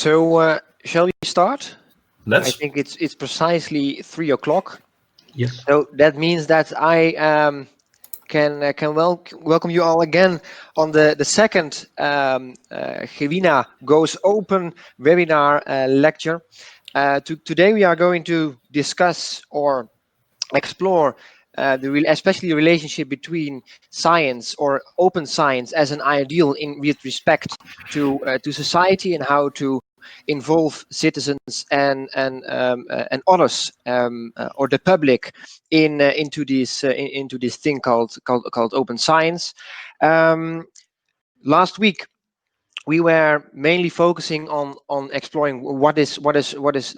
So, shall we start? Let's. I think it's precisely 3 o'clock. Yes. So that means that I can welcome you all again on the second Gewina Goes Open webinar lecture. Today we are going to discuss or explore especially the relationship between science or open science as an ideal with respect to society, and how to involve citizens and others, or the public into this thing called open science. Last week we were mainly focusing on exploring what is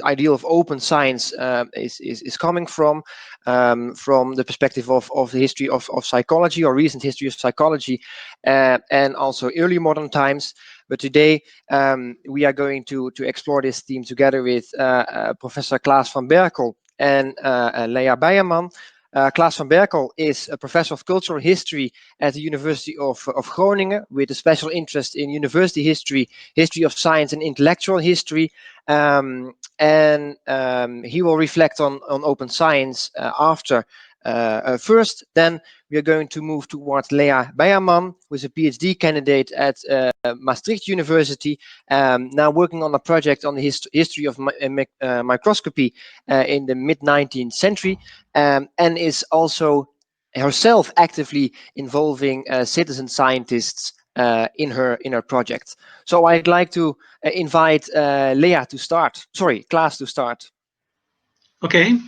ideal of open science is coming from the perspective of the history of psychology, or recent history of psychology, and also early modern times. But today we are going to explore this theme together with Professor Klaas van Berkel and Lea Beiermann. Klaas van Berkel is a professor of cultural history at the University of Groningen, with a special interest in university history, history of science, and intellectual history. He will reflect on open science after. First, then we are going to move towards Lea Beiermann, who is a PhD candidate at Maastricht University, now working on a project on the history of microscopy in the mid-19th century, and is also herself actively involving citizen scientists in her project. So I'd like to invite Lea to start. Sorry, Klaas to start. Okay.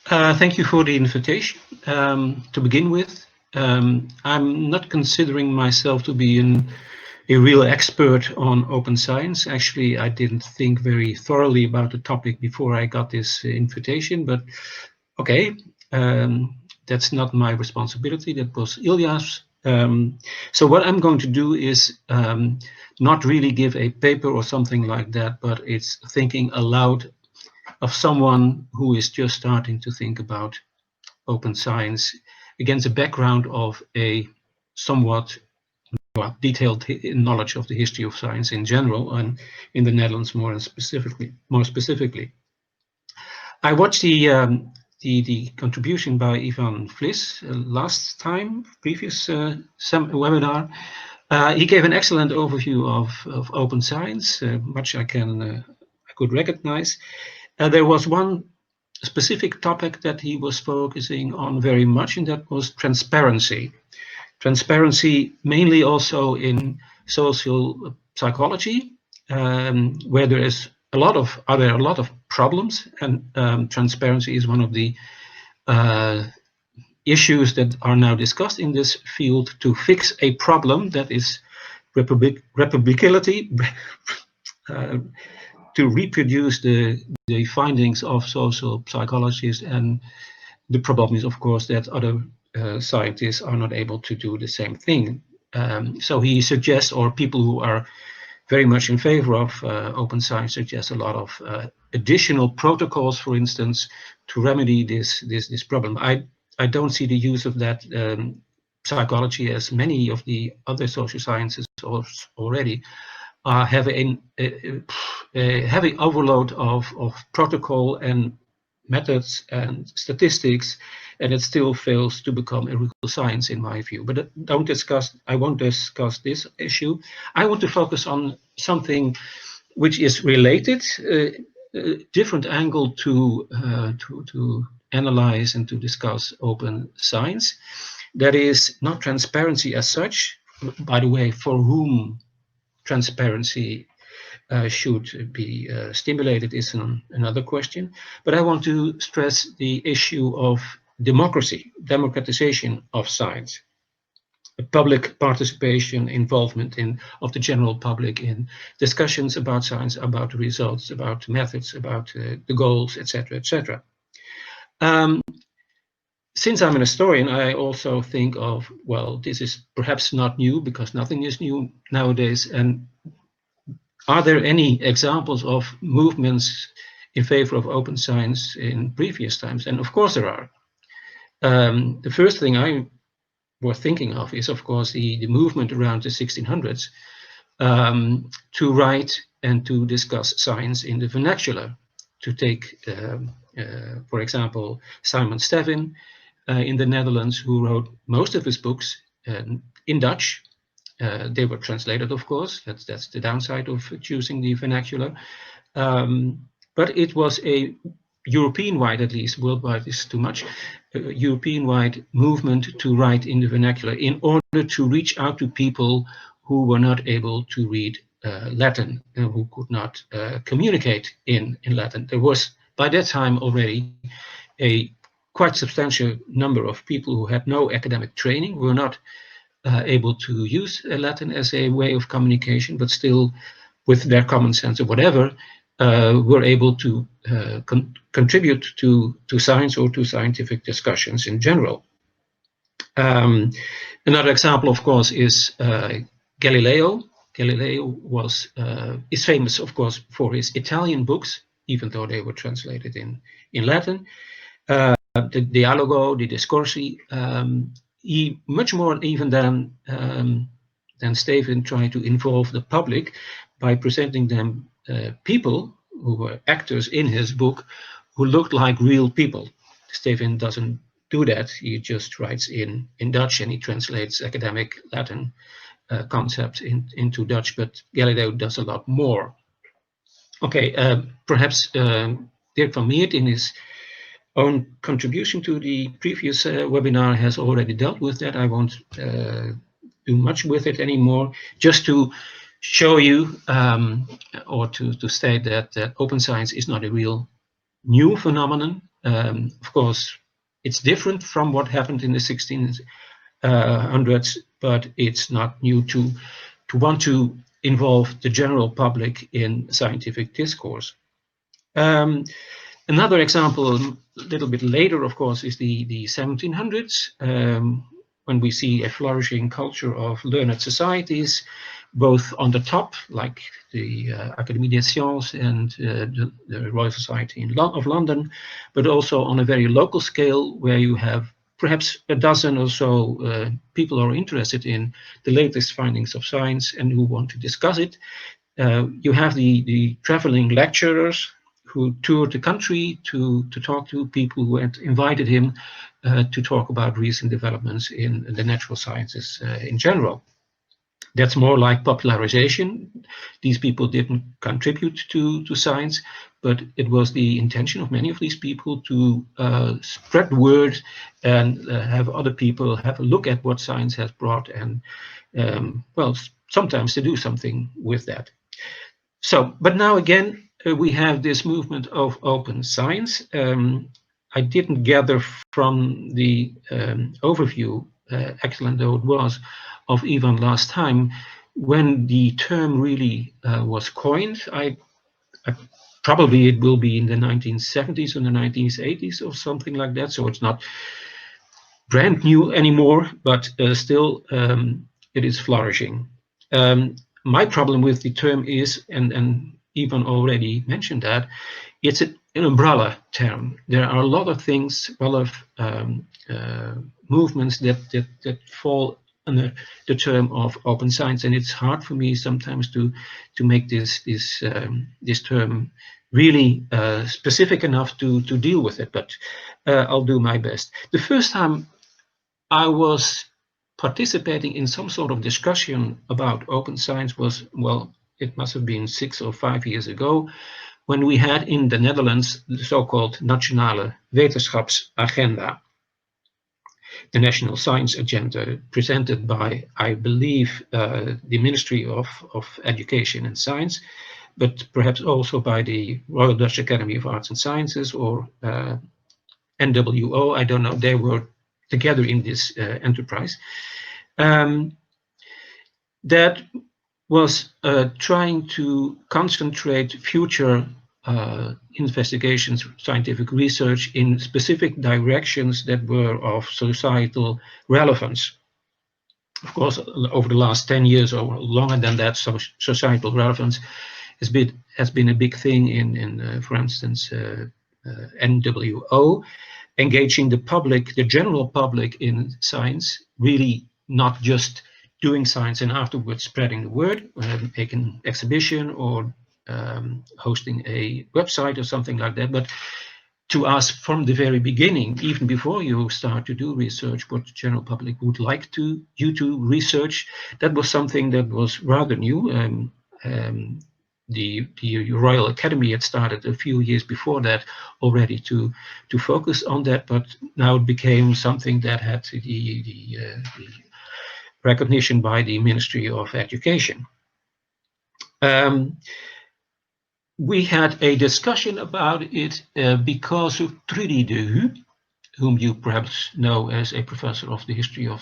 Thank you for the invitation. To begin with, I'm not considering myself to be a real expert on open science. Actually, I didn't think very thoroughly about the topic before I got this invitation, but okay, that's not my responsibility. That was Ilya's. So what I'm going to do is not really give a paper or something like that, but it's thinking aloud of someone who is just starting to think about open science against a background of a somewhat detailed knowledge of the history of science in general, and in the Netherlands more specifically. I watched the contribution by Ivan Vlis last time, previous webinar. He gave an excellent overview of open science, much I could recognize. There was one specific topic that he was focusing on very much, and that was transparency. Transparency mainly also in social psychology, where there are a lot of problems, and transparency is one of the issues that are now discussed in this field to fix a problem that is replicability. To reproduce the findings of social psychologists, and the problem is, of course, that other scientists are not able to do the same thing. So he suggests, or people who are very much in favor of open science suggest a lot of additional protocols, for instance, to remedy this problem. I don't see the use of that psychology, as many of the other social sciences already have a heavy overload of protocol and methods and statistics, and it still fails to become a real science in my view. But I won't discuss this issue. I want to focus on something which is related, a different angle to analyze and to discuss open science. That is not transparency as such. By the way, for whom transparency should be stimulated is another question. But I want to stress the issue of democratization of science, public participation, involvement of the general public in discussions about science, about the results, about methods, about the goals, etc., etc. Since I'm an historian, I also think of, well, this is perhaps not new, because nothing is new nowadays. And are there any examples of movements in favor of open science in previous times? And of course there are. The first thing I was thinking of is, of course, the movement around the 1600s, to write and to discuss science in the vernacular. To take, for example, Simon Stevin in the Netherlands, who wrote most of his books in Dutch. They were translated, of course. That's the downside of choosing the vernacular. But it was a European-wide, at least, worldwide is too much, European-wide movement to write in the vernacular in order to reach out to people who were not able to read Latin and who could not communicate in Latin. There was, by that time already, a quite substantial number of people who had no academic training, were not able to use Latin as a way of communication, but still, with their common sense or whatever, were able to contribute to science or to scientific discussions in general. Another example, of course, is Galileo. Galileo is famous, of course, for his Italian books, even though they were translated in Latin. The Dialogo, the Discorsi. He much more even than Stephen tried to involve the public by presenting them people who were actors in his book who looked like real people. Stephen doesn't do that. He just writes in Dutch and he translates academic Latin concepts into Dutch, but Galileo does a lot more. Okay, perhaps Dirk van Meert in his own contribution to the previous webinar has already dealt with that. I won't do much with it anymore, just to show you or to state that open science is not a real new phenomenon. Of course, it's different from what happened in the 1600s, but it's not new to want to involve the general public in scientific discourse. Another example, a little bit later, of course, is the 1700s, when we see a flourishing culture of learned societies, both on the top, like the Académie des Sciences and the Royal Society of London, but also on a very local scale, where you have perhaps a dozen or so people who are interested in the latest findings of science and who want to discuss it. You have the traveling lecturers who toured the country to talk to people who had invited him to talk about recent developments in the natural sciences in general. That's more like popularization. These people didn't contribute to science, but it was the intention of many of these people to spread the word and have other people have a look at what science has brought and, well, sometimes to do something with that. So, but now again, we have this movement of open science. I didn't gather from the overview, excellent though it was, of Ivan last time, when the term really was coined. Probably it will be in the 1970s or the 1980s or something like that, so it's not brand new anymore, but still it is flourishing. My problem with the term is, and Ivan already mentioned that, it's an umbrella term. There are a lot of things, a lot of movements that fall under the term of open science, and it's hard for me sometimes to make this term really specific enough to deal with it, but I'll do my best. The first time I was participating in some sort of discussion about open science was, well, it must have been 6 or 5 years ago, when we had in the Netherlands the so-called Nationale Wetenschapsagenda, the National Science Agenda, presented by, I believe, the Ministry of Education and Science, but perhaps also by the Royal Dutch Academy of Arts and Sciences, or NWO, I don't know, they were together in this enterprise. That was trying to concentrate future investigations, scientific research in specific directions that were of societal relevance. Of course, over the last 10 years or longer than that, societal relevance has been a big thing in for instance, NWO, engaging the public, the general public, in science, really not just doing science and afterwards spreading the word, making an exhibition or hosting a website or something like that, but to ask from the very beginning, even before you start to do research, what the general public would like you to research. That was something that was rather new. The Royal Academy had started a few years before that already to focus on that, but now it became something that had the recognition by the Ministry of Education. We had a discussion about it because of Trudy de Hu, whom you perhaps know as a professor of the history of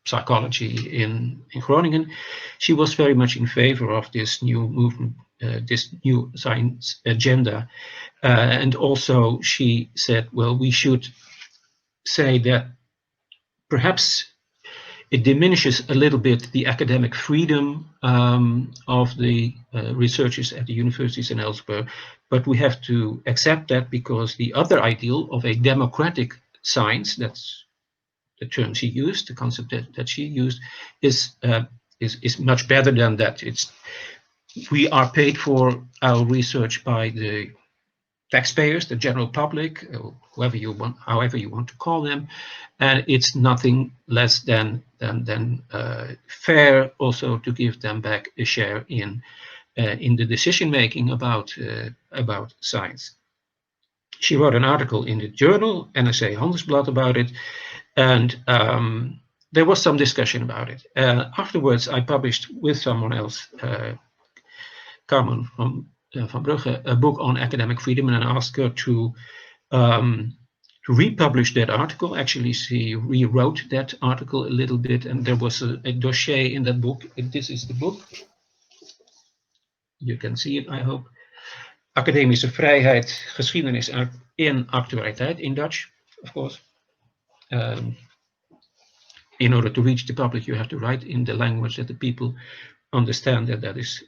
psychology in Groningen. She was very much in favor of this new movement, this new science agenda. And also she said, well, we should say that perhaps it diminishes a little bit the academic freedom of the researchers at the universities and elsewhere, but we have to accept that because the other ideal of a democratic science, that's the term she used, the concept that she used, is much better than that. We are paid for our research by the taxpayers, the general public, however you want to call them, and it's nothing less than fair also to give them back a share in the decision making about science. She wrote an article in the journal NRC Handelsblad about it, and there was some discussion about it. Afterwards, I published with someone else, Carmen from Van Brugge, a book on academic freedom, and I asked her to republish that article. Actually, she rewrote that article a little bit, and there was a dossier in that book. This is the book. You can see it, I hope. Academische vrijheid, geschiedenis in actualiteit, in Dutch, of course. In order to reach the public, you have to write in the language that the people understand, that is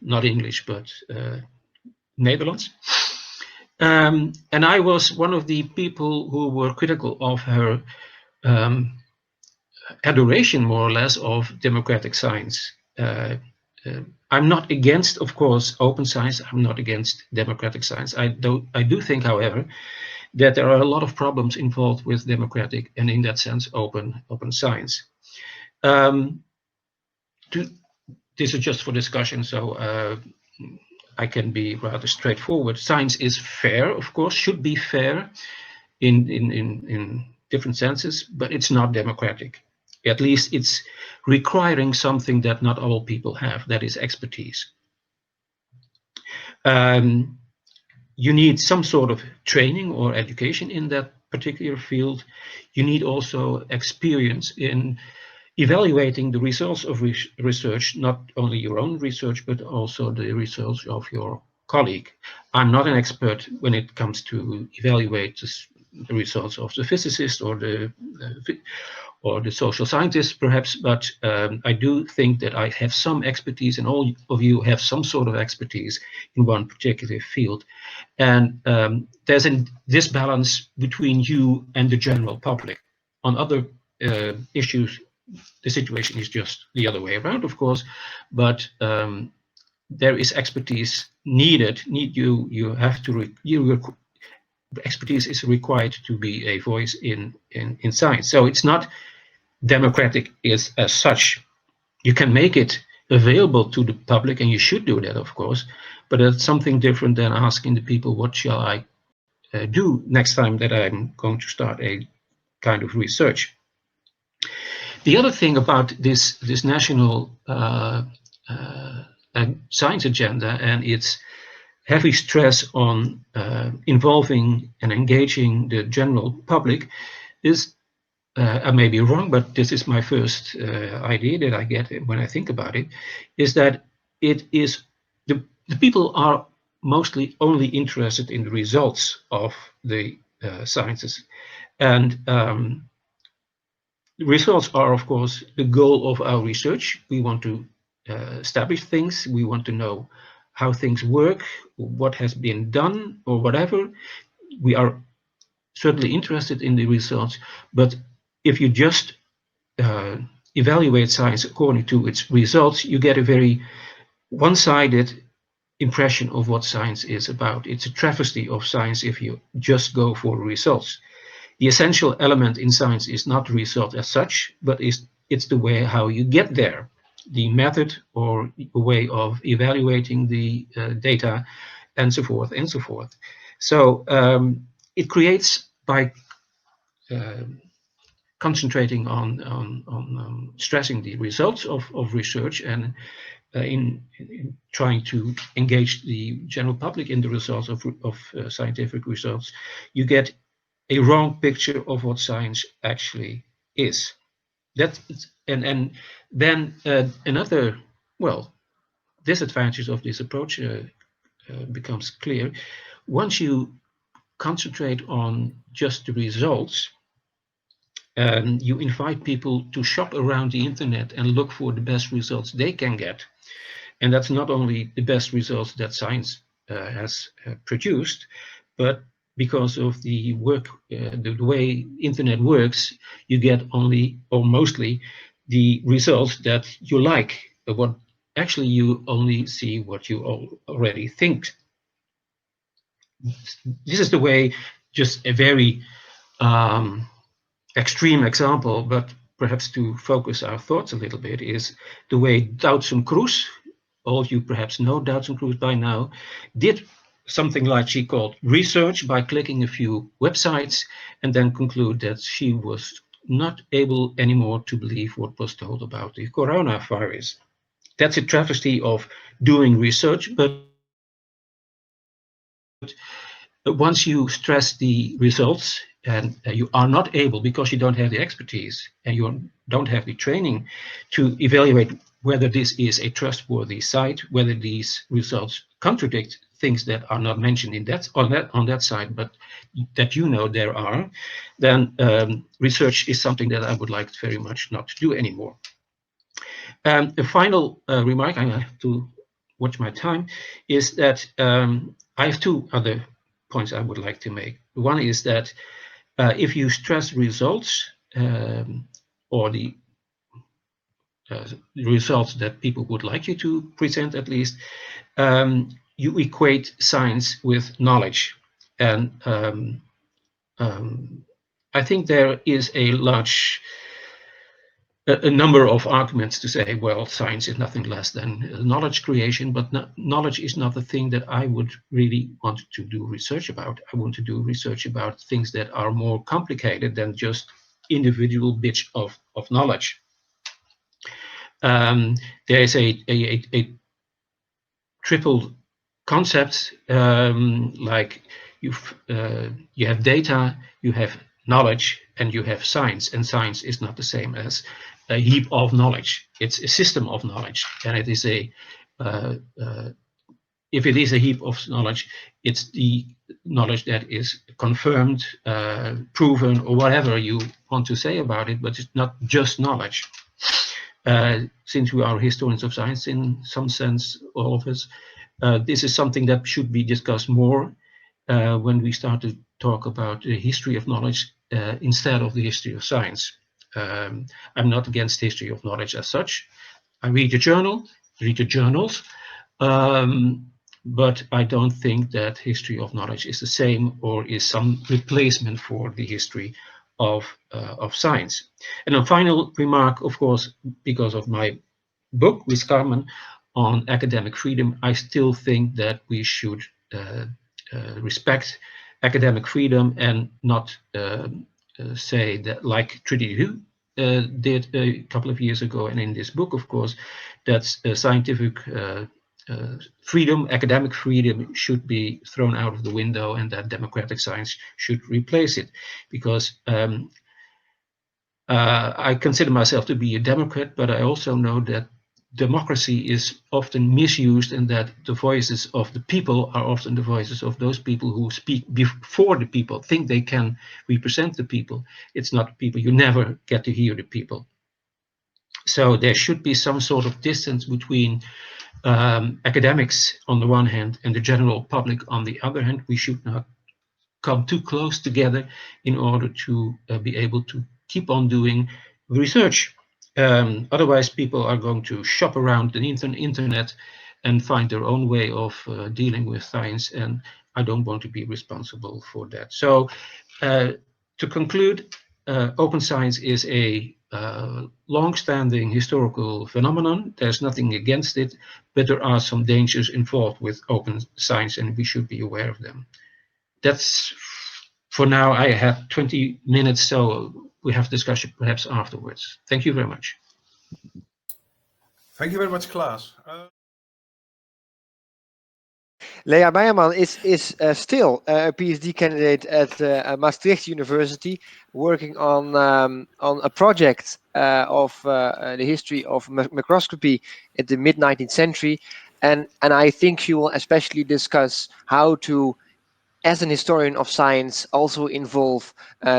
not English, but Netherlands. And I was one of the people who were critical of her adoration, more or less, of democratic science. I'm not against, of course, open science. I'm not against democratic science. I do think, however, that there are a lot of problems involved with democratic and, in that sense, open science. This is just for discussion, so I can be rather straightforward. Science is fair, of course, should be fair in different senses, but it's not democratic. At least it's requiring something that not all people have, that is expertise. You need some sort of training or education in that particular field. You need also experience in evaluating the results of research, not only your own research, but also the results of your colleague. I'm not an expert when it comes to evaluate the results of the physicist or the social scientist, perhaps, but I do think that I have some expertise, and all of you have some sort of expertise in one particular field. And there's a disbalance between you and the general public. On other issues, the situation is just the other way around, of course, but there is expertise needed. Expertise is required to be a voice in science. So it's not democratic as such. You can make it available to the public, and you should do that, of course, but it's something different than asking the people, what shall I do next time that I'm going to start a kind of research. The other thing about this national science agenda and its heavy stress on involving and engaging the general public is, I may be wrong, but this is my first idea that I get when I think about it, is that it is the people are mostly only interested in the results of the sciences, and the results are, of course, the goal of our research. We want to establish things. We want to know how things work, what has been done, or whatever. We are certainly interested in the results, but if you just evaluate science according to its results, you get a very one-sided impression of what science is about. It's a travesty of science if you just go for results. The essential element in science is not the result as such, but it's the way how you get there, the method or a way of evaluating the data, and so forth and so forth. So it creates, by concentrating on stressing the results of research and in trying to engage the general public in the results of scientific results, you get a wrong picture of what science actually is. And then another, well, disadvantage of this approach becomes clear. Once you concentrate on just the results, you invite people to shop around the internet and look for the best results they can get. And that's not only the best results that science has produced, but because of the work, the way internet works, you get only or mostly the results that you like. What actually you only see what you already think. This is the way, just a very extreme example, but perhaps to focus our thoughts a little bit, is the way Doutzen Kroes, all of you perhaps know Doutzen Kroes by now, did something like she called research by clicking a few websites and then conclude that she was not able anymore to believe what was told about the coronavirus. That's a travesty of doing research, but once you stress the results and you are not able, because you don't have the expertise and you don't have the training to evaluate whether this is a trustworthy site, whether these results contradict things that are not mentioned in that on that site, but that you know there are, then research is something that I would like very much not to do anymore. A final remark, I have to watch my time, is that I have two other points I would like to make. One is that if you stress results or the results that people would like you to present, at least, you equate science with knowledge. And I think there is a number of arguments to say, well, science is nothing less than knowledge creation, but knowledge is not the thing that I would really want to do research about. I want to do research about things that are more complicated than just individual bits of knowledge. There is a triple concept, like you have data, you have knowledge, and you have science. And science is not the same as a heap of knowledge. It's a system of knowledge, and it is if it is a heap of knowledge, it's the knowledge that is confirmed, proven, or whatever you want to say about it, but it's not just knowledge. Since we are historians of science, in some sense, all of us, this is something that should be discussed more when we start to talk about the history of knowledge instead of the history of science. I'm not against history of knowledge as such. I read the journals, but I don't think that history of knowledge is the same or is some replacement for the history of science. And a final remark, of course, because of my book with Carmen on academic freedom, I still think that we should respect academic freedom and not say that, like Trudy did a couple of years ago, and in this book, of course, that scientific freedom, academic freedom, should be thrown out of the window, and that democratic science should replace it. Because I consider myself to be a Democrat, but I also know that democracy is often misused, and that the voices of the people are often the voices of those people who speak before the people, think they can represent the people. It's not the people. You never get to hear the people. So there should be some sort of distance between academics on the one hand and the general public on the other hand. We should not come too close together in order to be able to keep on doing research. Otherwise, people are going to shop around the internet and find their own way of dealing with science, and I don't want to be responsible for that. So, to conclude, open science is a long-standing historical phenomenon. There's nothing against it, but there are some dangers involved with open science, and we should be aware of them. That's for now. I have 20 minutes, so we have discussion perhaps afterwards. Thank you very much. Thank you very much, Klaas. Lea Beiermann is still a PhD candidate at Maastricht University, working on a project of the history of microscopy in the mid-19th century, and I think she will especially discuss how to, as an historian of science, also involve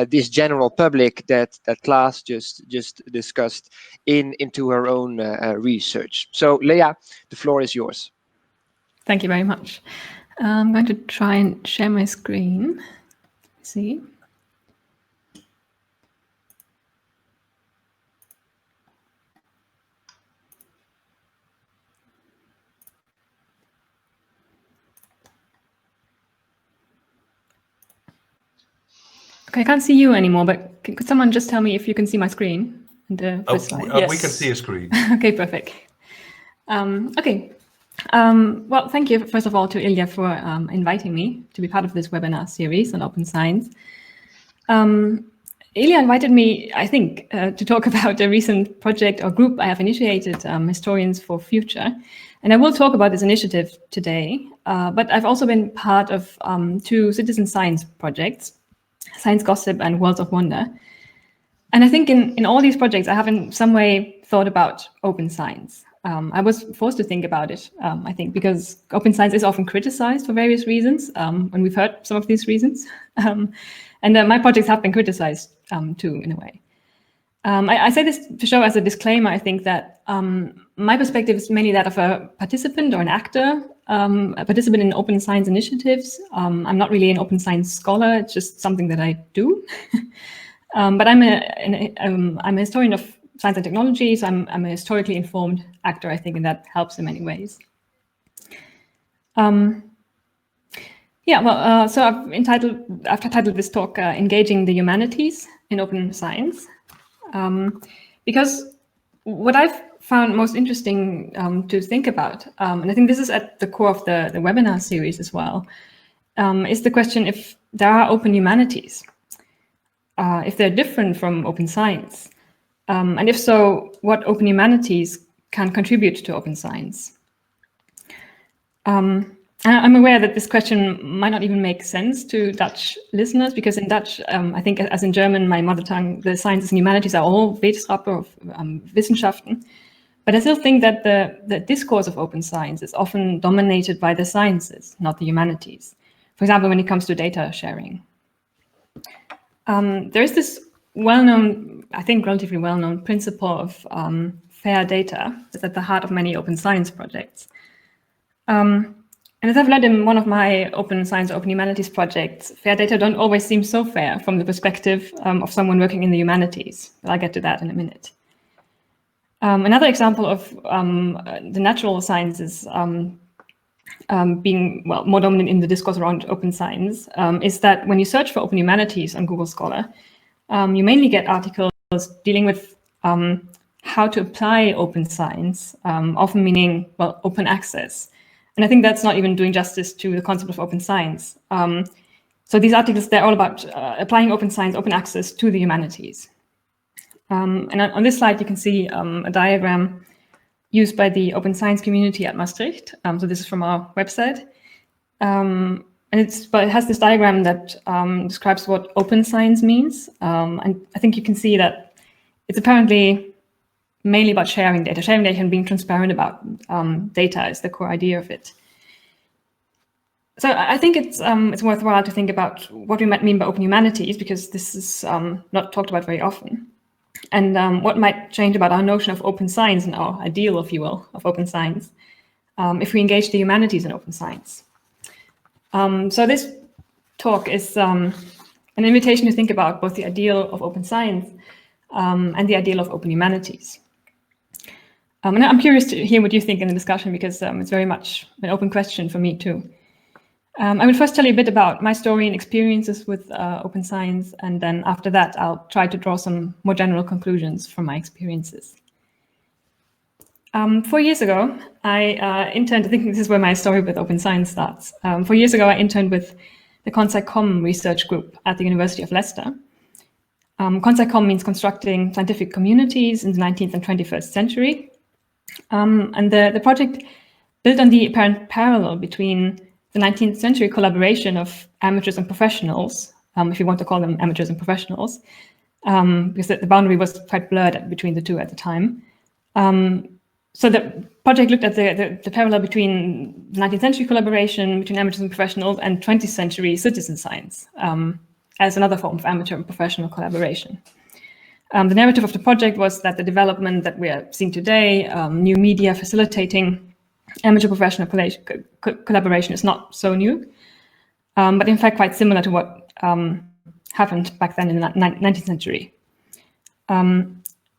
this general public that Klaas just discussed into her own research. So, Lea, the floor is yours. Thank you very much. I'm going to try and share my screen. Let's see. Okay, I can't see you anymore, but could someone just tell me if you can see my screen? Yes. We can see a screen. Okay, perfect. Well, thank you, first of all, to Ilya for inviting me to be part of this webinar series on open science. Ilya invited me, I think, to talk about a recent project or group I have initiated, Historians for Future. And I will talk about this initiative today, but I've also been part of 2 citizen science projects, Science Gossip and Worlds of Wonder. And I think in all these projects, I have in some way thought about open science. I was forced to think about it, I think, because open science is often criticized for various reasons, and we've heard some of these reasons. And my projects have been criticized too, in a way. I say this to show as a disclaimer, I think, that my perspective is mainly that of a participant or an actor, a participant in open science initiatives. I'm not really an open science scholar, it's just something that I do. But I'm a historian of science and technology, so I'm a historically informed actor, I think, and that helps in many ways. So I've titled this talk Engaging the Humanities in Open Science, because what I've found most interesting to think about, and I think this is at the core of the webinar series as well, is the question if there are open humanities, if they're different from open science, and if so, what open humanities can contribute to open science. I'm aware that this question might not even make sense to Dutch listeners, because in Dutch, I think as in German, my mother tongue, the sciences and humanities are all Wetenschappen or Wissenschaften. But I still think that the discourse of open science is often dominated by the sciences, not the humanities. For example, when it comes to data sharing. There is this well-known, I think relatively well-known principle of fair data that's at the heart of many open science projects. And as I've learned in one of my open science, open humanities projects, fair data don't always seem so fair from the perspective of someone working in the humanities. But I'll get to that in a minute. Another example of the natural sciences being more dominant in the discourse around open science is that when you search for open humanities on Google Scholar, you mainly get articles dealing with how to apply open science, often meaning, well, open access. And I think that's not even doing justice to the concept of open science. So these articles, they're all about applying open science, open access to the humanities. And on this slide, you can see a diagram used by the open science community at Maastricht. So this is from our website. And it has this diagram that describes what open science means. And I think you can see that it's apparently mainly about sharing data and being transparent about data is the core idea of it. So I think it's worthwhile to think about what we might mean by open humanities, because this is not talked about very often. And what might change about our notion of open science and our ideal, if you will, of open science, if we engage the humanities in open science. So this talk is an invitation to think about both the ideal of open science and the ideal of open humanities. And I'm curious to hear what you think in the discussion, because it's very much an open question for me too. I will first tell you a bit about my story and experiences with open science, and then after that I'll try to draw some more general conclusions from my experiences. 4 years ago, I interned, I think this is where my story with open science starts. 4 years ago, I interned with the ConSciComm research group at the University of Leicester. ConSciComm means constructing scientific communities in the 19th and 21st century. And the project built on the apparent parallel between the 19th century collaboration of amateurs and professionals, if you want to call them amateurs and professionals, because the boundary was quite blurred between the two at the time. So the project looked at the parallel between the 19th century collaboration between amateurs and professionals and 20th century citizen science as another form of amateur and professional collaboration. The narrative of the project was that the development that we are seeing today, new media facilitating amateur-professional collaboration, is not so new, but in fact quite similar to what happened back then in the 19th century.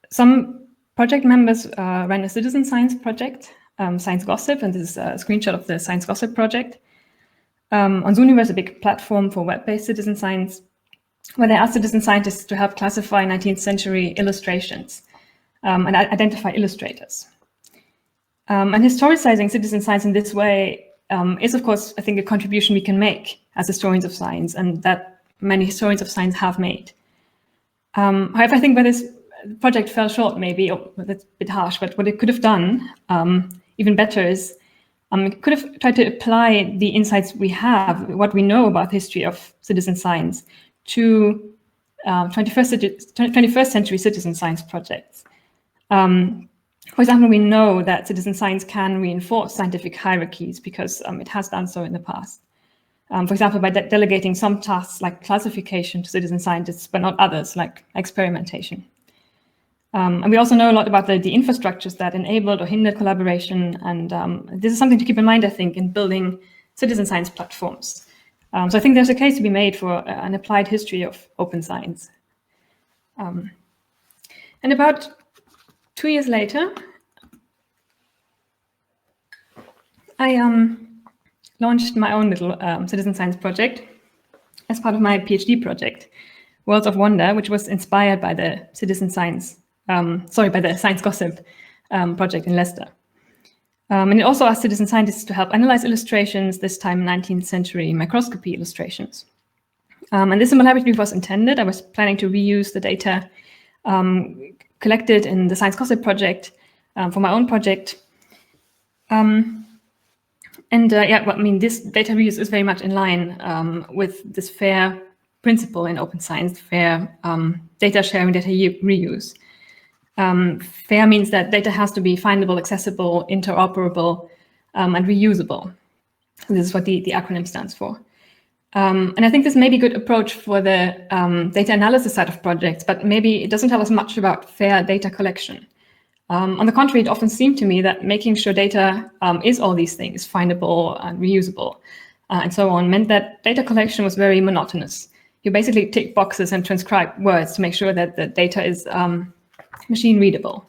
Some project members ran a citizen science project, Science Gossip, and this is a screenshot of the Science Gossip project. Untitled is a big platform for web-based citizen science, where they asked citizen scientists to help classify 19th century illustrations and identify illustrators. And historicizing citizen science in this way is, of course, I think, a contribution we can make as historians of science, and that many historians of science have made. However, I think where this project fell short, maybe, or that's a bit harsh, but what it could have done even better is it could have tried to apply the insights we have, what we know about the history of citizen science, to 21st century citizen science projects. For example, we know that citizen science can reinforce scientific hierarchies because it has done so in the past. For example, by delegating some tasks like classification to citizen scientists, but not others like experimentation. And we also know a lot about the infrastructures that enabled or hindered collaboration. And this is something to keep in mind, I think, in building citizen science platforms. So I think there's a case to be made for an applied history of open science. And about 2 years later, I launched my own little citizen science project as part of my PhD project, Worlds of Wonder, which was inspired by the citizen science, by the Science Gossip project in Leicester. And it also asked citizen scientists to help analyze illustrations, this time 19th century microscopy illustrations. And this similarity was intended. I was planning to reuse the data collected in the Science Gossip project for my own project. This data reuse is very much in line with this FAIR principle in open science, FAIR data sharing, data reuse. FAIR means that data has to be findable, accessible, interoperable, and reusable. This is what the acronym stands for. And I think this may be a good approach for the data analysis side of projects, but maybe it doesn't tell us much about fair data collection. On the contrary, it often seemed to me that making sure data is all these things, findable and reusable, and so on, meant that data collection was very monotonous. You basically tick boxes and transcribe words to make sure that the data is machine readable.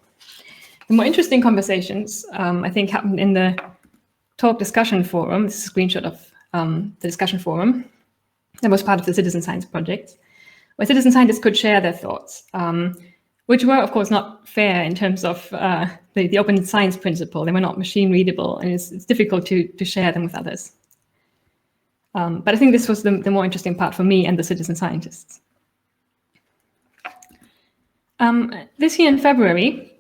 The more interesting conversations, I think, happened in the talk discussion forum. This is a screenshot of the discussion forum that was part of the citizen science project, where citizen scientists could share their thoughts, which were, of course, not fair in terms of the open science principle. They were not machine readable, and it's difficult to share them with others. But I think this was the more interesting part for me and the citizen scientists. This year in February,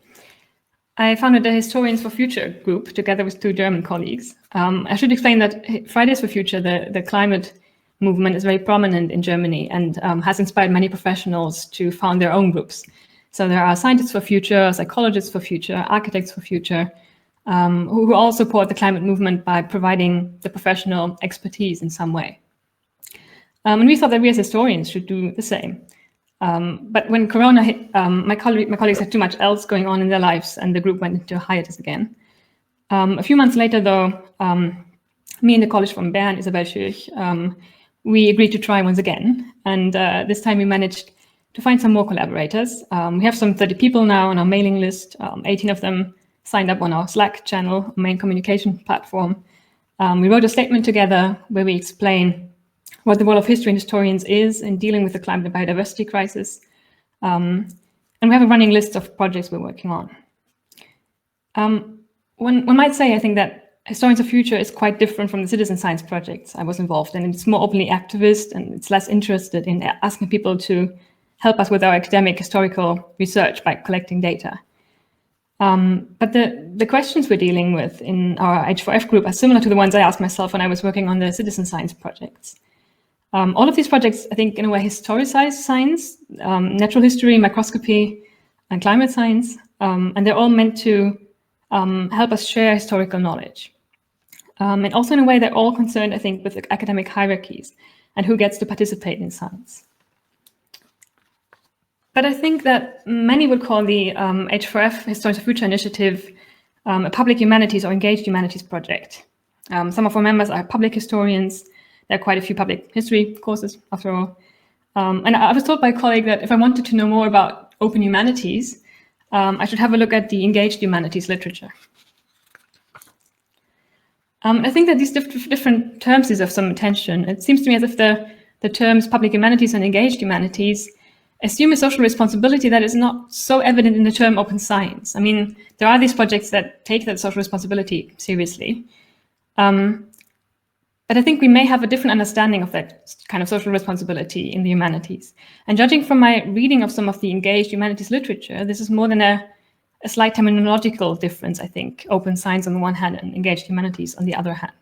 I founded the Historians for Future group together with 2 German colleagues. I should explain that Fridays for Future, the climate movement, is very prominent in Germany and has inspired many professionals to found their own groups. So there are scientists for future, psychologists for future, architects for future, who all support the climate movement by providing the professional expertise in some way. And we thought that we as historians should do the same. But when Corona hit, my colleagues had too much else going on in their lives, and the group went into hiatus again. A few months later, though, me and the colleague from Bern, Isabel Schürch, we agreed to try once again. And this time we managed to find some more collaborators. We have some 30 people now on our mailing list, 18 of them signed up on our Slack channel, main communication platform. We wrote a statement together where we explain what the role of history and historians is in dealing with the climate and biodiversity crisis. And we have a running list of projects we're working on. One might say, I think, that Historians of Future is quite different from the citizen science projects I was involved in. It's more openly activist and it's less interested in asking people to help us with our academic historical research by collecting data. But the questions we're dealing with in our H4F group are similar to the ones I asked myself when I was working on the citizen science projects. All of these projects, I think, in a way, historicize science, natural history, microscopy, and climate science, and they're all meant to help us share historical knowledge. And also in a way, they're all concerned, I think, with the academic hierarchies and who gets to participate in science. But I think that many would call the H4F Historians of Future initiative a public humanities or engaged humanities project. Some of our members are public historians. There are quite a few public history courses, after all. And I was told by a colleague that if I wanted to know more about open humanities, I should have a look at the engaged humanities literature. I think that these different terms deserve some attention. It seems to me as if the terms public humanities and engaged humanities assume a social responsibility that is not so evident in the term open science. I mean, there are these projects that take that social responsibility seriously. But I think we may have a different understanding of that kind of social responsibility in the humanities. And judging from my reading of some of the engaged humanities literature, this is more than a slight terminological difference, I think. Open science on the one hand and engaged humanities on the other hand.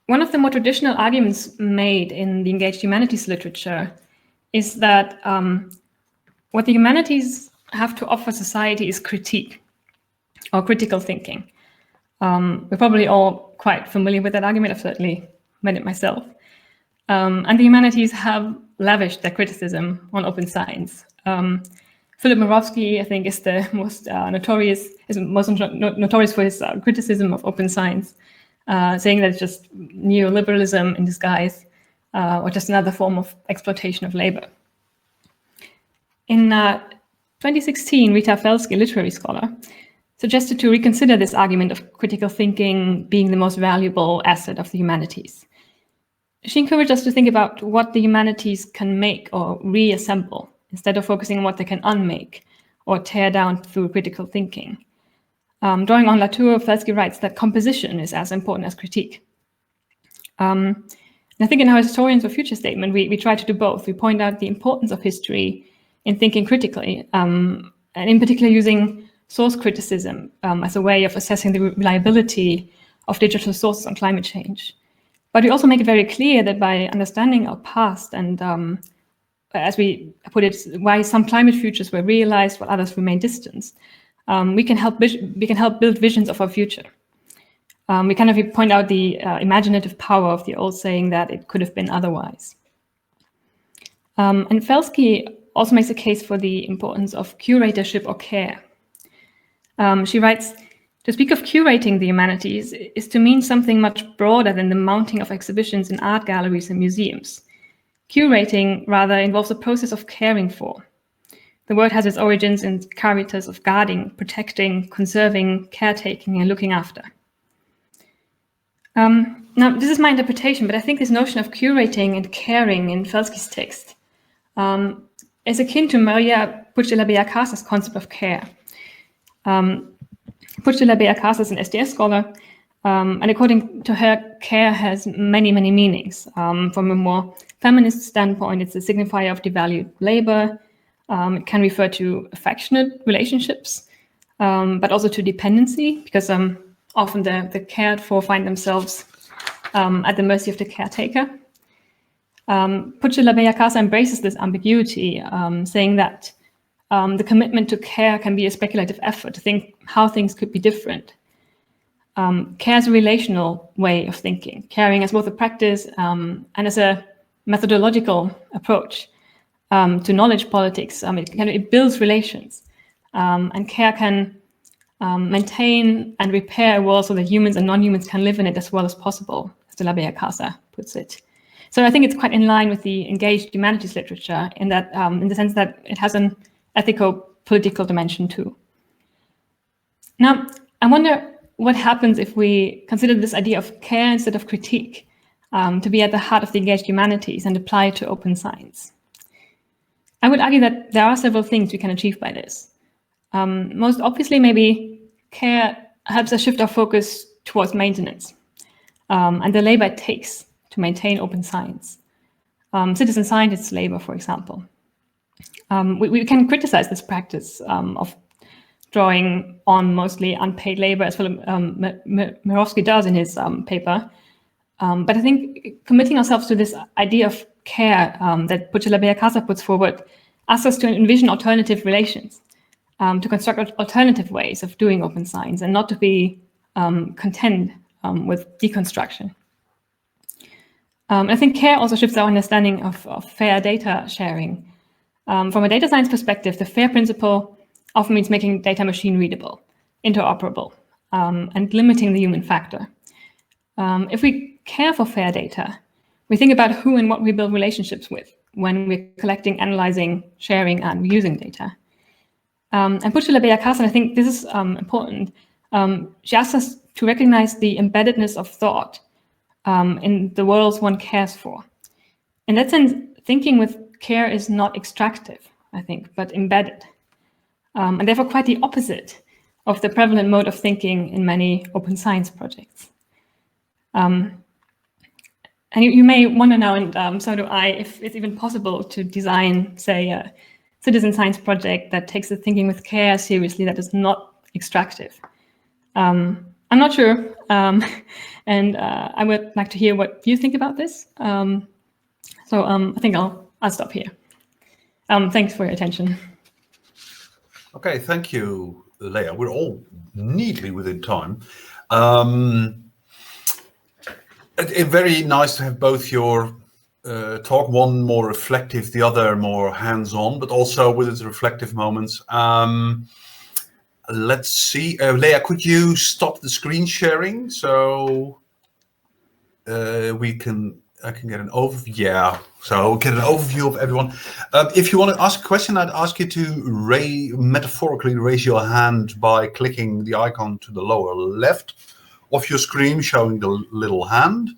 One of the more traditional arguments made in the engaged humanities literature is that what the humanities have to offer society is critique or critical thinking. We're probably all quite familiar with that argument. I've certainly made it myself. And the humanities have lavished their criticism on open science. Philip Moravsky, I think, is the most notorious for his criticism of open science, saying that it's just neoliberalism in disguise, or just another form of exploitation of labor. In 2016, Rita Felsky, a literary scholar, suggested to reconsider this argument of critical thinking being the most valuable asset of the humanities. She encouraged us to think about what the humanities can make or reassemble, instead of focusing on what they can unmake or tear down through critical thinking. Drawing on Latour, Felsky writes that composition is as important as critique. And I think in our Historians of Future statement, we try to do both. We point out the importance of history in thinking critically, and in particular using source criticism as a way of assessing the reliability of digital sources on climate change. But we also make it very clear that by understanding our past and, as we put it, why some climate futures were realized while others remain distant, we can help build visions of our future. We kind of point out the imaginative power of the old saying that it could have been otherwise. And Felsky also makes a case for the importance of curatorship or care. She writes, to speak of curating the humanities is to mean something much broader than the mounting of exhibitions in art galleries and museums. Curating, rather, involves a process of caring for. The word has its origins in caritas of guarding, protecting, conserving, caretaking, and looking after. Now, this is my interpretation, but I think this notion of curating and caring in Felsky's text is akin to Maria Puig de la Bellacasa's concept of care. Puig de la Bellacaza is an SDS scholar, and according to her, care has many, many meanings. From a more feminist standpoint, it's a signifier of devalued labor. It can refer to affectionate relationships, but also to dependency, because often the cared for find themselves at the mercy of the caretaker. Puig de la Bellacaza embraces this ambiguity, saying that the commitment to care can be a speculative effort to think how things could be different. Care is a relational way of thinking, caring as both a practice and as a methodological approach to knowledge politics. It builds relations, and care can maintain and repair a world so that humans and non-humans can live in it as well as possible, as de la Bellacaza puts it. So I think it's quite in line with the engaged humanities literature in that, in the sense that it has an ethico-political dimension too. Now, I wonder what happens if we consider this idea of care instead of critique to be at the heart of the engaged humanities and apply it to open science. I would argue that there are several things we can achieve by this. Most obviously, maybe care helps us shift our focus towards maintenance and the labor it takes to maintain open science. Citizen scientists' labor, for example. We can criticize this practice of drawing on mostly unpaid labor, as Philip Mirowski does in his paper. But I think committing ourselves to this idea of care that Berkel Lea Beiermann puts forward asks us to envision alternative relations, to construct alternative ways of doing open science and not to be content with deconstruction. I think care also shifts our understanding of fair data sharing. From a data science perspective, the FAIR principle often means making data machine readable, interoperable, and limiting the human factor. If we care for fair data, we think about who and what we build relationships with when we're collecting, analyzing, sharing, and using data. And Berkel Lea Beiermann, I think this is important. She asks us to recognize the embeddedness of thought in the worlds one cares for. In that sense, thinking with care is not extractive, I think, but embedded. And therefore quite the opposite of the prevalent mode of thinking in many open science projects. And you may wonder now, and so do I, if it's even possible to design, say, a citizen science project that takes the thinking with care seriously, that is not extractive. I'm not sure, and I would like to hear what you think about this. So I think I'll stop here. Thanks for your attention. Okay, thank you, Lea. We're all neatly within time. It's very nice to have both your talk, one more reflective, the other more hands-on, but also with its reflective moments. Let's see, Lea, could you stop the screen sharing so I can get an overview? Yeah, so get an overview of everyone. If you want to ask a question, I'd ask you to metaphorically raise your hand by clicking the icon to the lower left of your screen, showing the little hand.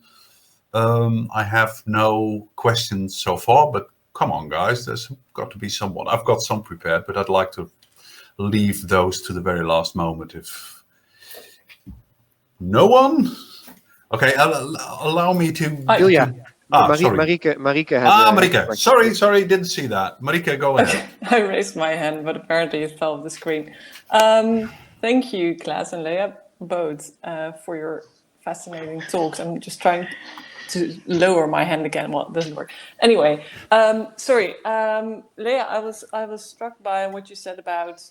I have no questions so far, but come on, guys, there's got to be someone. I've got some prepared, but I'd like to leave those to the very last moment. If no one, okay, allow me to. Julia. Sorry. Marike has Marike. Sorry, didn't see that. Marike, go ahead. I raised my hand, but apparently it fell off the screen. Thank you, Klaas and Lea, both, for your fascinating talks. I'm just trying to lower my hand again. Well, it doesn't work. Anyway, sorry, Lea, I was struck by what you said about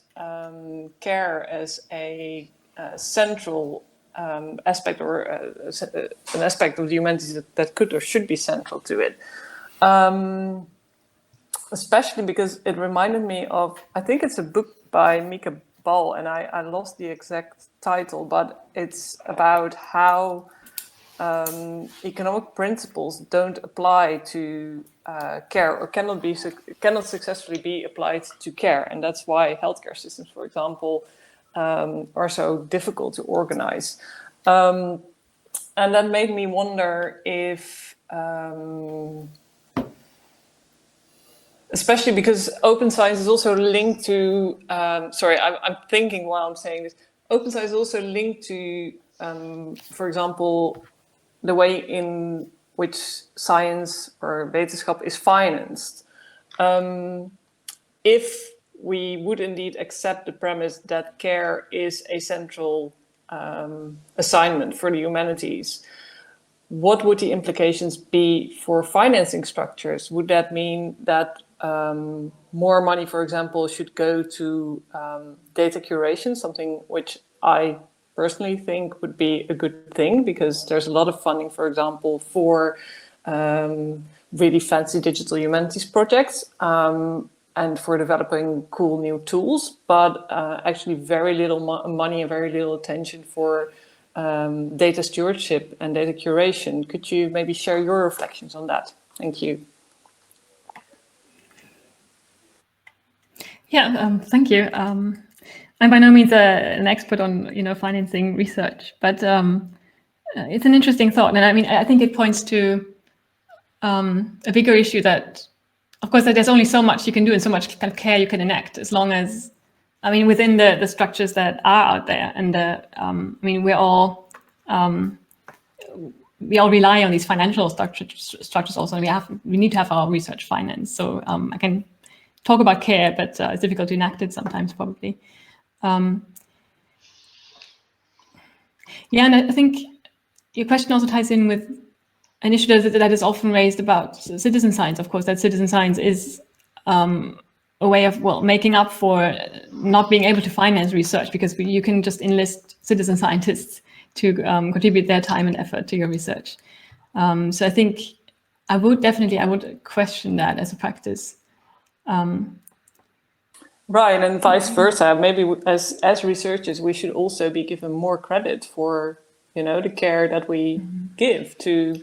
care as a central aspect, or an aspect of the humanities that could or should be central to it. Especially because it reminded me of, I think it's a book by Mika Ball, and I lost the exact title, but it's about how economic principles don't apply to care, or cannot successfully be applied to care, and that's why healthcare systems, for example, are so difficult to organize. And that made me wonder if, especially because open science is also linked to, sorry, I'm thinking while I'm saying this, open science is also linked to, for example, the way in which science or wetenschap is financed. If we would indeed accept the premise that care is a central assignment for the humanities, what would the implications be for financing structures? Would that mean that more money, for example, should go to data curation, something which I personally think would be a good thing, because there's a lot of funding, for example, for really fancy digital humanities projects and for developing cool new tools, but actually very little money and very little attention for data stewardship and data curation. Could you maybe share your reflections on that? Thank you. Yeah, thank you. I'm by no means an expert on financing research, but it's an interesting thought, and I mean I think it points to a bigger issue that, of course, that there's only so much you can do and so much kind of care you can enact, as long as, I mean, within the structures that are out there, and I mean we all rely on these financial structures also, and we need to have our research finance. So I can talk about care, but it's difficult to enact it sometimes, probably. Yeah, and I think your question also ties in with an issue that is often raised about citizen science. Of course, that citizen science is a way of, well, making up for not being able to finance research, because you can just enlist citizen scientists to contribute their time and effort to your research. So I think I would question that as a practice. Right, and vice versa. Maybe as researchers, we should also be given more credit for, the care that we give to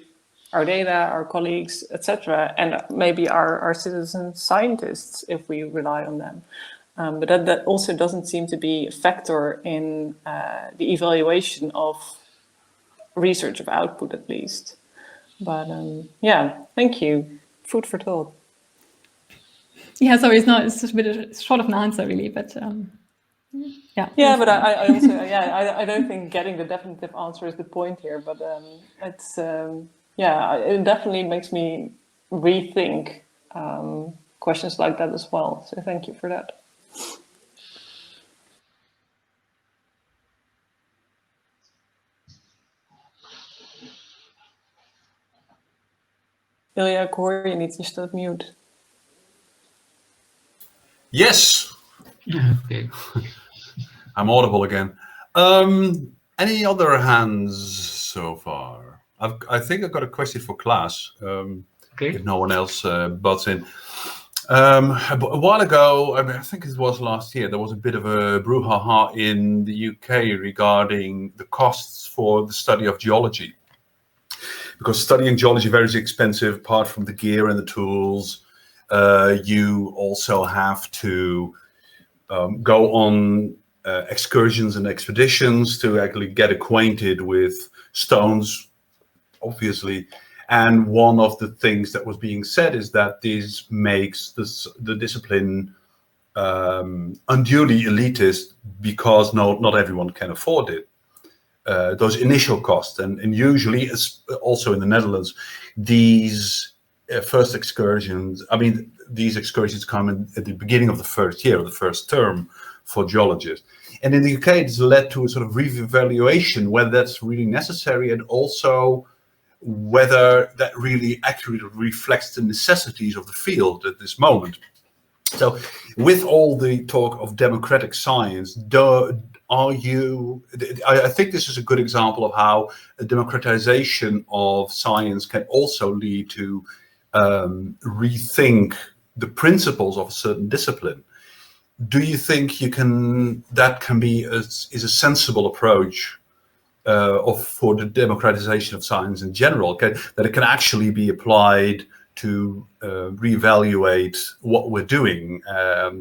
our data, our colleagues, etc., and maybe our citizen scientists if we rely on them. But that also doesn't seem to be a factor in the evaluation of research, of output at least. But yeah, thank you. Food for thought. Yeah, sorry, it's just a bit short of an answer, really, but yeah. Yeah, but I also, I don't think getting the definitive answer is the point here, but it's, it definitely makes me rethink questions like that as well. So thank you for that. Ilja, ik hoor je niet, je staat mute. Yes. Okay. I'm audible again. Any other hands so far? I think I've got a question for Klaas. Okay. If no one else butts in. A while ago, I think it was last year, there was a bit of a brouhaha in the UK regarding the costs for the study of geology. Because studying geology is very expensive, apart from the gear and the tools. You also have to go on excursions and expeditions to actually get acquainted with stones, obviously. And one of the things that was being said is that this makes the discipline unduly elitist, because not everyone can afford it. Those initial costs, and usually, also in the Netherlands, these first excursions, these excursions come at the beginning of the first year, the first term for geologists. And in the UK, it's led to a sort of reevaluation whether that's really necessary, and also whether that really accurately reflects the necessities of the field at this moment. So with all the talk of democratic science, I think this is a good example of how a democratization of science can also lead to rethink the principles of a certain discipline. Do you think that can be a sensible approach for the democratization of science in general, that it can actually be applied to reevaluate what we're doing,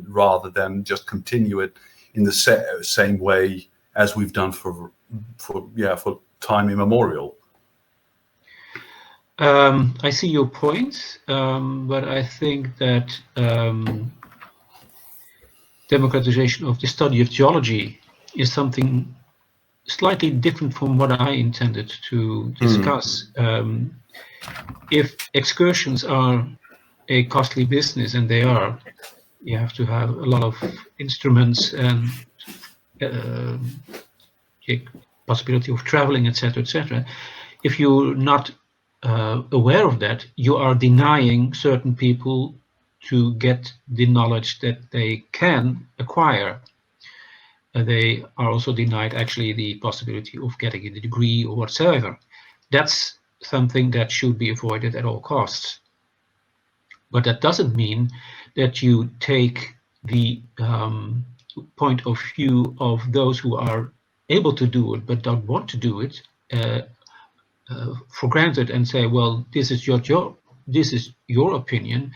rather than just continue it in the same way as we've done for time immemorial? I see your point, but I think that democratization of the study of geology is something slightly different from what I intended to discuss. If excursions are a costly business, and they are, you have to have a lot of instruments and possibility of traveling, etc., etc. If you're not aware of that, you are denying certain people to get the knowledge that they can acquire. They are also denied actually the possibility of getting a degree or whatsoever. That's something that should be avoided at all costs. But that doesn't mean that you take the point of view of those who are able to do it but don't want to do it for granted and say, well, this is your job, this is your opinion.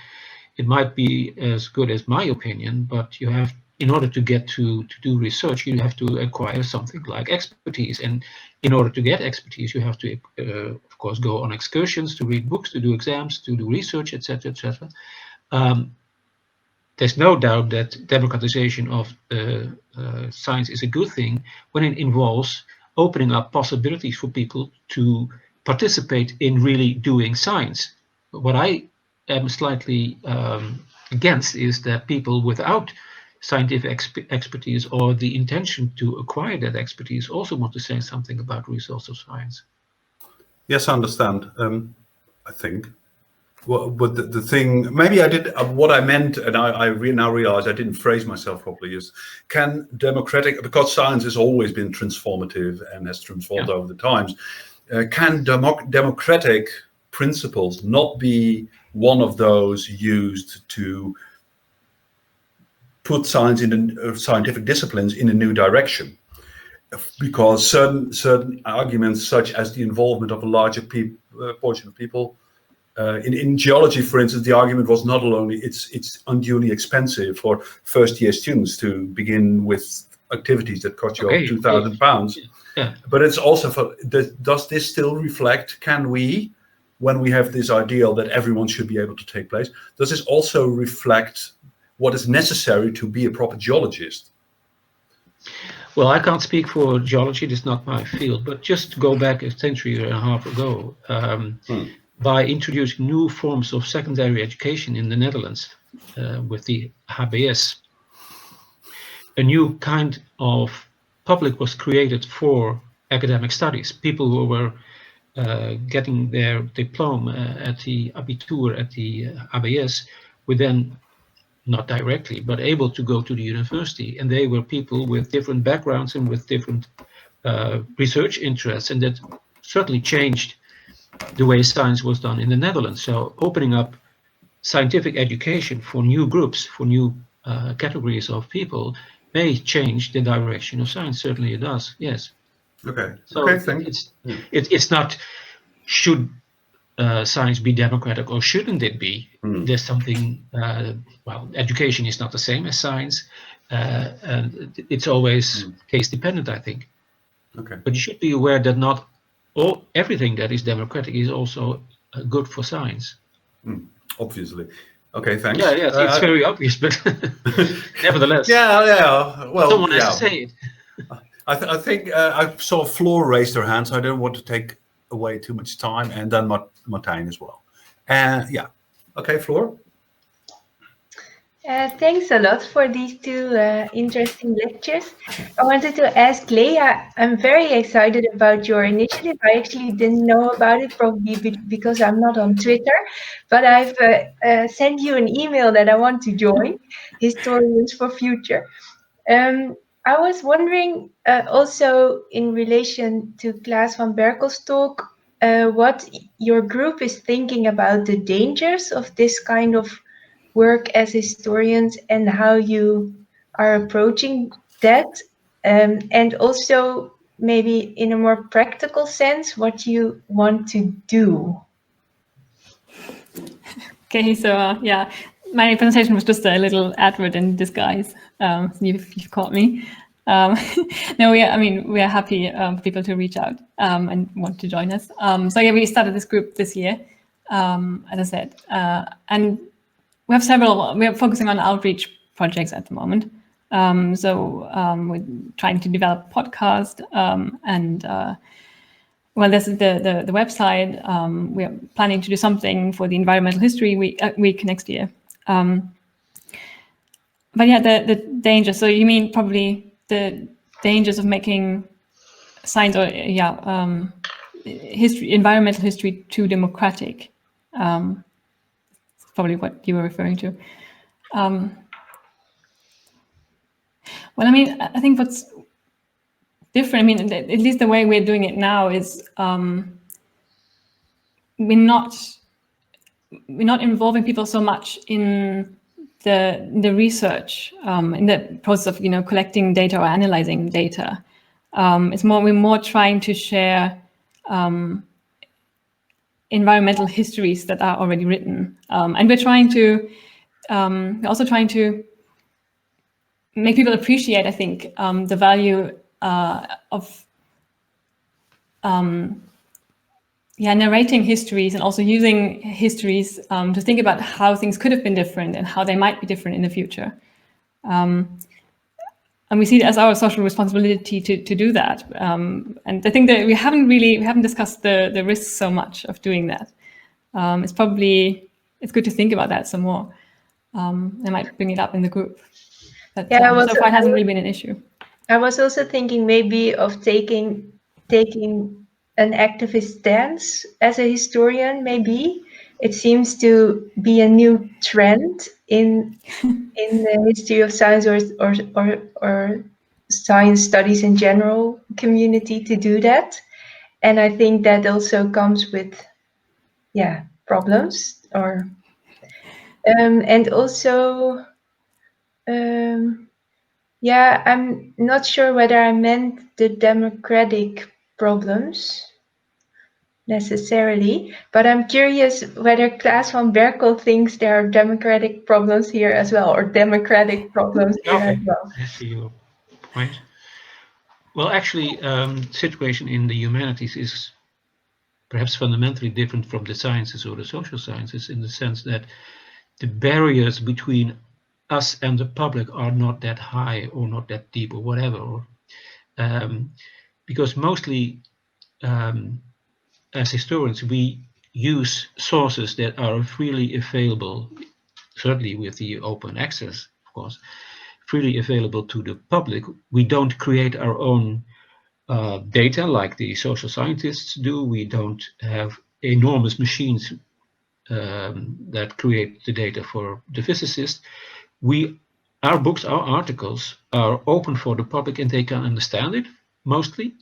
It might be as good as my opinion, but you have, in order to get to do research, you have to acquire something like expertise. And in order to get expertise, you have to, of course, go on excursions, to read books, to do exams, to do research, etc., etc. There's no doubt that democratization of science is a good thing when it involves opening up possibilities for people to participate in really doing science. What I am slightly against is that people without scientific expertise or the intention to acquire that expertise also want to say something about results of science. Yes, I understand. I think. Well, but the thing, maybe I did what I meant, and I now realize I didn't phrase myself properly. Is can democratic, because science has always been transformative and has transformed over the times, can democratic principles not be one of those used to put science in scientific disciplines in a new direction? Because certain arguments, such as the involvement of a larger portion of people. In geology, for instance, the argument was not only it's unduly expensive for first-year students to begin with activities that cost you £2,000, but it's also for, does this still reflect, can we, when we have this ideal that everyone should be able to take place, does this also reflect what is necessary to be a proper geologist? Well, I can't speak for geology, it's not my field, but just to go back a century and a half ago, by introducing new forms of secondary education in the Netherlands with the HBS, a new kind of public was created for academic studies. People who were getting their diploma at the Abitur, at the HBS, were then not directly, but able to go to the university. And they were people with different backgrounds and with different research interests. And that certainly changed the way science was done in the Netherlands. So opening up scientific education for new groups, for new categories of people, may change the direction of science. Certainly it does, yes. Okay. So Okay, it's not, should science be democratic or shouldn't it be? There's something, well, education is not the same as science, and it's always case dependent, I think. Okay. But you should be aware that not everything that is democratic is also good for science. Obviously. Okay, thanks. Yeah, yes, it's very obvious, but nevertheless. Yeah. Well, someone has to say it. I think I saw Floor raise her hand, so I don't want to take away too much time, and then Martijn as well. Yeah. Okay, Floor. Thanks a lot for these two interesting lectures. I wanted to ask Lea, I'm very excited about your initiative. I actually didn't know about it, probably because I'm not on Twitter, but I've sent you an email that I want to join, Historians for Future. I was wondering also in relation to Klaas van Berkel's talk, what your group is thinking about the dangers of this kind of work as historians and how you are approaching that, and also maybe in a more practical sense what you want to do. Okay, so yeah, my presentation was just a little advert in disguise. You've caught me. No, we are happy for people to reach out and want to join us. So yeah, we started this group this year, as I said, and we have we are focusing on outreach projects at the moment. We're trying to develop a podcast and well, this is the website. We are planning to do something for the Environmental History Week next year. But yeah, the danger. So you mean probably the dangers of making science or environmental history too democratic. Probably what you were referring to. Well, I mean, I think what's different, I mean, at least the way we're doing it now is we're not involving people so much in the research, in the process of collecting data or analyzing data. We're more trying to share environmental histories that are already written, and we're also trying to make people appreciate, I think, the value of narrating histories and also using histories to think about how things could have been different and how they might be different in the future. And we see it as our social responsibility to do that. And I think that we haven't discussed the risks so much of doing that. It's good to think about that some more. I might bring it up in the group. But so far it hasn't really been an issue. I was also thinking maybe of taking an activist stance as a historian. Maybe it seems to be a new trend in the history of science or science studies in general community to do that, and I think that also comes with problems and also. I'm not sure whether I meant the democratic problems necessarily, but I'm curious whether Klaas van Berkel thinks there are democratic problems here as well, or democratic problems here as well. I see your point. Well, actually, the situation in the humanities is perhaps fundamentally different from the sciences or the social sciences, in the sense that the barriers between us and the public are not that high or not that deep or whatever, because mostly as historians we use sources that are freely available, certainly with the open access, of course, freely available to the public. We don't create our own data like the social scientists do. We don't have enormous machines that create the data for the physicists. Our books, our articles are open for the public, and they can understand it mostly.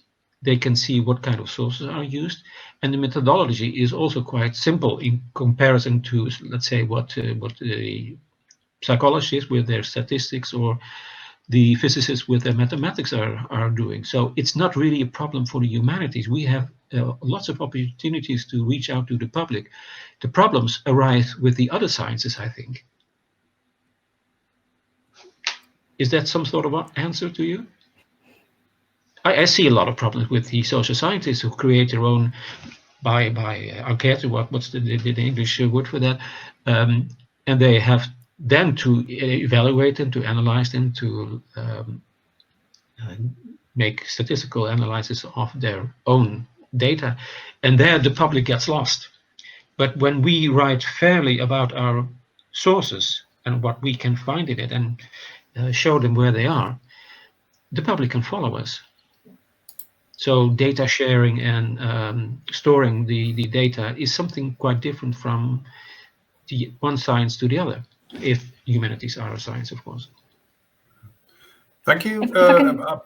They can see what kind of sources are used, and the methodology is also quite simple in comparison to, let's say, what the psychologists with their statistics or the physicists with their mathematics are doing. So it's not really a problem for the humanities. We have lots of opportunities to reach out to the public. The problems arise with the other sciences, I think. Is that some sort of answer to you? I see a lot of problems with the social scientists who create their own by enquête. What's the English word for that? And they have then to evaluate them, to analyze them, to make statistical analysis of their own data, and there the public gets lost. But when we write fairly about our sources and what we can find in it, and show them where they are, the public can follow us. So data sharing and storing the data is something quite different from the one science to the other, if humanities are a science, of course. Thank you. The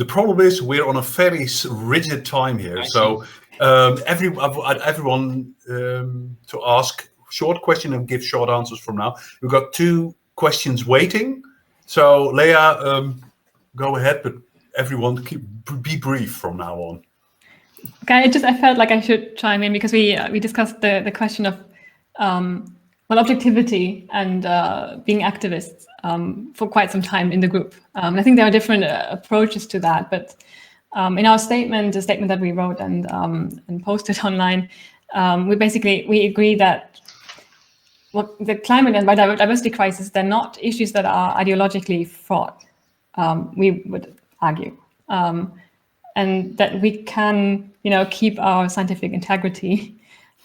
problem is we're on a very rigid time here, so everyone to ask short question and give short answers from now. We've got 2 questions waiting, so Lea, go ahead, but everyone be brief from now on. Okay, I felt like I should chime in because we discussed the question of objectivity and being activists for quite some time in the group. I think there are different approaches to that, but in our statement, the statement that we wrote and posted online, we agree that the climate and biodiversity crisis, they're not issues that are ideologically fraught, we would argue, and that we can, keep our scientific integrity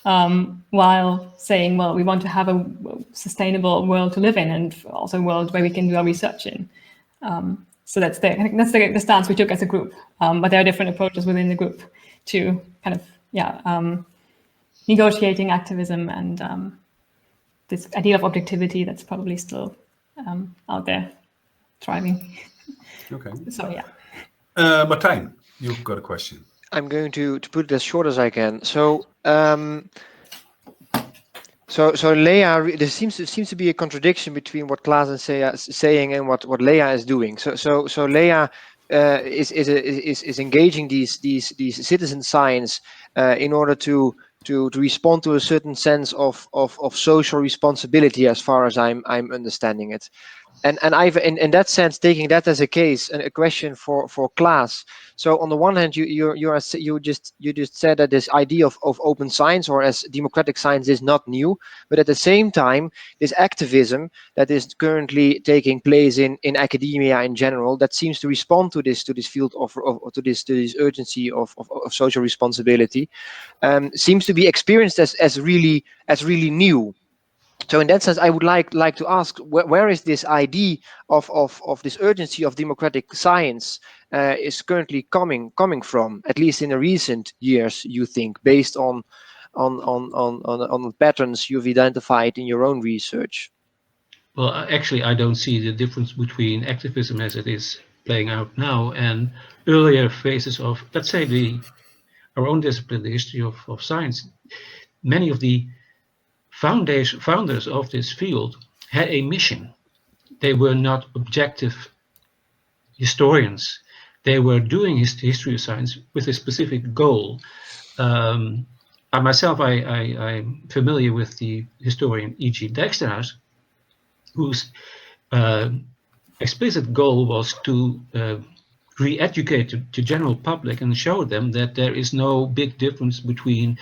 while saying, well, we want to have a sustainable world to live in, and also a world where we can do our research in. So I think that's the stance we took as a group. But there are different approaches within the group to kind of negotiating activism and this idea of objectivity that's probably still out there thriving. Okay. So yeah. Martijn, you've got a question. I'm going to put it as short as I can. So Lea, there seems to be a contradiction between what Klaas is saying and what Lea is doing. So Lea is engaging these citizen science in order to respond to a certain sense of social responsibility, as far as I'm understanding it. And I've in that sense, taking that as a case, a question for Klaas. So on the one hand, you just said that this idea of open science, or as democratic science, is not new, but at the same time, this activism that is currently taking place in academia in general, that seems to respond to this field to this urgency of social responsibility, seems to be experienced as really new. So in that sense, I would like to ask, where is this idea of this urgency of democratic science is currently coming from, at least in the recent years, you think, based on patterns you've identified in your own research? Well, actually, I don't see the difference between activism as it is playing out now and earlier phases of, let's say, our own discipline, the history of science. Many of the founders of this field had a mission. They were not objective historians. They were doing history of science with a specific goal. I myself, I'm familiar with the historian E.G. Dijksterhuis, whose explicit goal was to re-educate the general public and show them that there is no big difference between,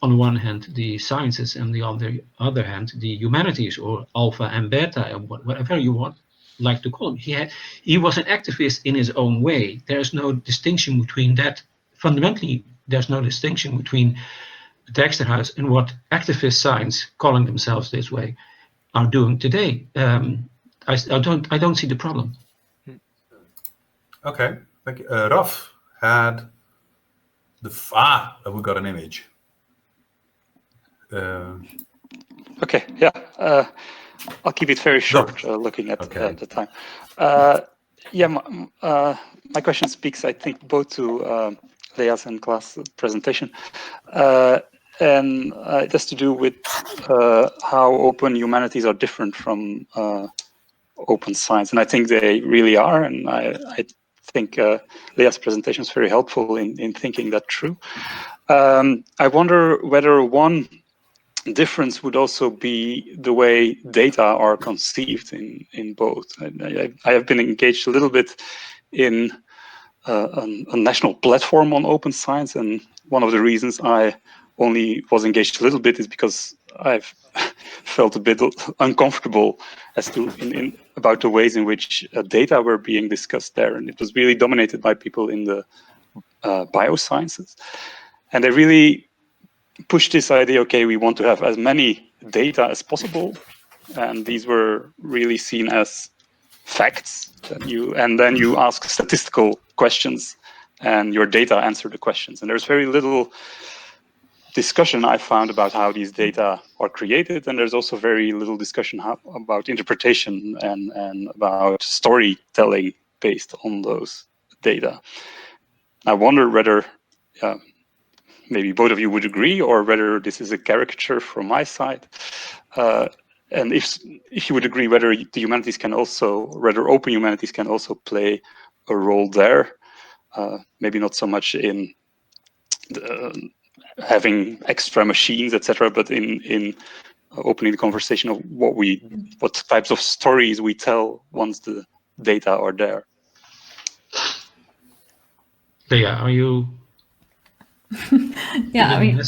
on the one hand, the sciences, and on the other hand, the humanities, or alpha and beta, and whatever you like to call him. He was an activist in his own way. There's no distinction between that. Fundamentally, there's no distinction between Dijksterhuis and what activist science, calling themselves this way, are doing today. I don't see the problem. Okay, thank you. Raf had we got an image. Okay, yeah. I'll keep it very short, looking at the time. My question speaks, I think, both to Lea's and Klaas' presentation. And it has to do with how open humanities are different from open science. And I think they really are. And I think Lea's presentation is very helpful in thinking that through. I wonder whether one difference would also be the way data are conceived in both. I have been engaged a little bit in a national platform on open science, and one of the reasons I only was engaged a little bit is because I've felt a bit uncomfortable as to about the ways in which data were being discussed there, and it was really dominated by people in the biosciences, and they really pushed this idea, okay, we want to have as many data as possible, and these were really seen as facts, and then you ask statistical questions and your data answer the questions. And there's very little discussion I found about how these data are created, and there's also very little discussion about interpretation and about storytelling based on those data. I wonder whether maybe both of you would agree, or whether this is a caricature from my side. And if you would agree, whether the humanities can also, whether open humanities can also play a role there, maybe not so much in having extra machines, etc., but in opening the conversation of what types of stories we tell once the data are there. Yeah, are you? Yeah, I mean,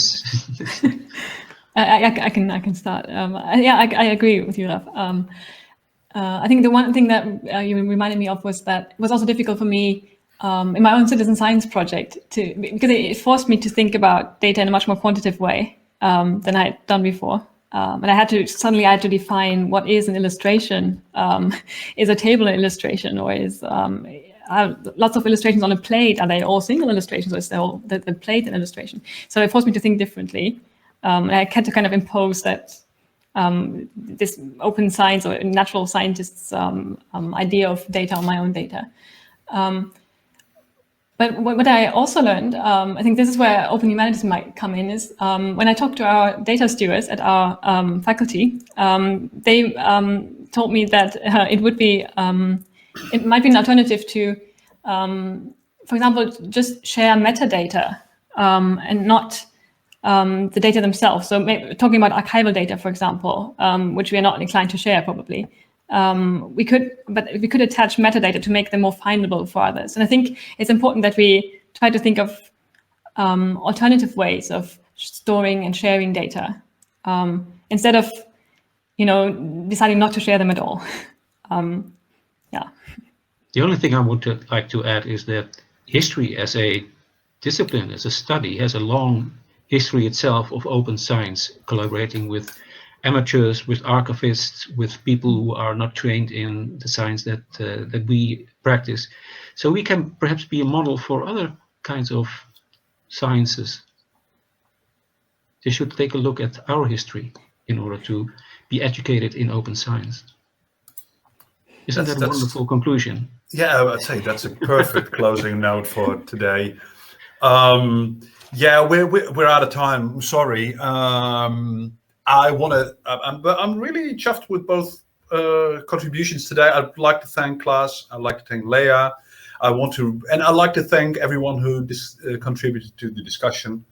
I can start. I agree with you, Raf. I think the one thing that you reminded me of was that it was also difficult for me in my own citizen science project because it forced me to think about data in a much more quantitative way than I had done before. And I had to define what is an illustration. Is a table an illustration, or is lots of illustrations on a plate, are they all single illustrations, or is the plate an illustration? So it forced me to think differently. And I had to kind of impose that this open science or natural scientists' idea of data on my own data. But what I also learned, I think this is where open humanities might come in, is when I talked to our data stewards at our faculty, they told me that it might be an alternative to for example, just share metadata and not the data themselves. So talking about archival data, for example, which we are not inclined to share probably. We could attach metadata to make them more findable for others. And I think it's important that we try to think of alternative ways of storing and sharing data instead of, deciding not to share them at all. Yeah. The only thing I would like to add is that history as a discipline, as a study, has a long history itself of open science, collaborating with amateurs, with archivists, with people who are not trained in the science that we practice. So we can perhaps be a model for other kinds of sciences. They should take a look at our history in order to be educated in open science. Isn't that a wonderful conclusion? Yeah, I'd say that's a perfect closing note for today. Yeah, we're out of time. I'm sorry. I'm really chuffed with both contributions today. I'd like to thank Klaas. I'd like to thank Lea. I'd like to thank everyone who contributed to the discussion.